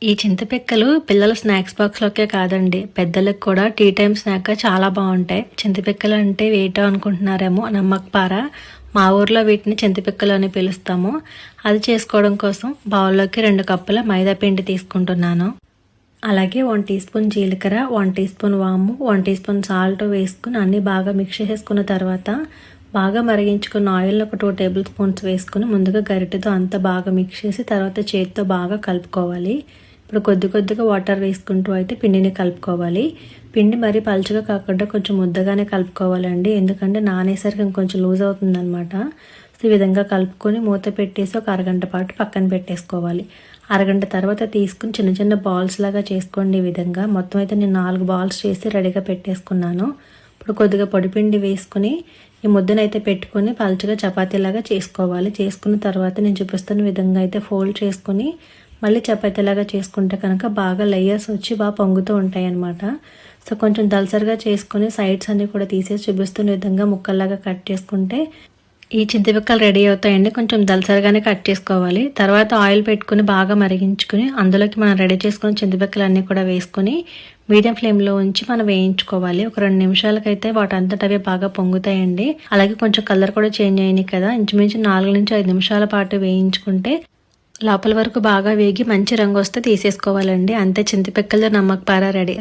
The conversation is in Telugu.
ఈ చింతపిక్కలు పిల్లల స్నాక్స్ బాక్స్‌లోకే కాదండి, పెద్దలకు కూడా టీ టైమ్ స్నాక్‌గా చాలా బావుంటాయి. చింతపిక్కలు అంటే వేటో అనుకుంటున్నారేమో, నమ్మకపార. మా ఊర్లో వీటిని చింతపిక్కలు అని పిలుస్తాము. అది చేసుకోవడం కోసం బౌల్లోకి 2 కప్పుల మైదా పిండి తీసుకుంటున్నాను. అలాగే 1 టీ స్పూన్ జీలకర్ర, 1 టీ స్పూన్ వాము, 1 టీ స్పూన్ సాల్ట్ వేసుకుని అన్నీ బాగా మిక్స్ చేసుకున్న తర్వాత బాగా మరిగించుకున్న ఆయిల్‌లో ఒక 2 టేబుల్ స్పూన్స్ వేసుకుని ముందుగా గరిటెతో అంతా బాగా మిక్స్ చేసి తర్వాత చేతితో బాగా కలుపుకోవాలి. ఇప్పుడు కొద్ది కొద్దిగా వాటర్ వేసుకుంటూ అయితే పిండిని కలుపుకోవాలి. పిండి మరీ పలుచగా కాకుండా కొంచెం ముద్దగానే కలుపుకోవాలండి, ఎందుకంటే నానేసరికి ఇంకొంచెం లూజ్ అవుతుందనమాట. సో ఈ విధంగా కలుపుకొని మూత పెట్టేసి ఒక అరగంట పాటు పక్కన పెట్టేసుకోవాలి. అరగంట తర్వాత తీసుకుని చిన్న చిన్న బాల్స్ లాగా చేసుకోండి. ఈ విధంగా మొత్తం అయితే నేను 4 బాల్స్ చేసి రెడీగా పెట్టేసుకున్నాను. ఇప్పుడు కొద్దిగా పొడిపిండి వేసుకుని ఈ ముద్దనైతే పెట్టుకొని పలుచగా చపాతీలాగా చేసుకోవాలి. చేసుకున్న తర్వాత నేను చూపిస్తున్న విధంగా అయితే ఫోల్డ్ చేసుకొని మళ్ళీ చపాతీలాగా చేసుకుంటే కనుక బాగా లేయర్స్ వచ్చి బాగా పొంగుతూ ఉంటాయి అన్నమాట. సో కొంచెం దలసరిగా చేసుకొని సైడ్స్ అన్నీ కూడా తీసేసి చూపిస్తున్న విధంగా ముక్కల్లాగా కట్ చేసుకుంటే ఈ చింతపిక్కలు రెడీ అవుతాయండి. కొంచెం దలసరిగానే కట్ చేసుకోవాలి. తర్వాత ఆయిల్ పెట్టుకుని బాగా మరిగించుకుని అందులోకి మనం రెడీ చేసుకున్న చింతపిక్కలు అన్నీ కూడా వేసుకొని మీడియం ఫ్లేమ్లో ఉంచి మనం వేయించుకోవాలి. ఒక 2 నిమిషాలకైతే వాటంతట అవే బాగా పొంగుతాయండి. అలాగే కొంచెం కలర్ కూడా చేంజ్ అయ్యింది కదా, ఇంచుమించు 4 నుంచి 5 నిమిషాల పాటు వేయించుకుంటే లోపల వరకు బాగా వేగి మంచి రంగు వస్తే తీసేసుకోవాలండి. అంతే, చింతపిక్కలు నమ్మకపార రెడీ.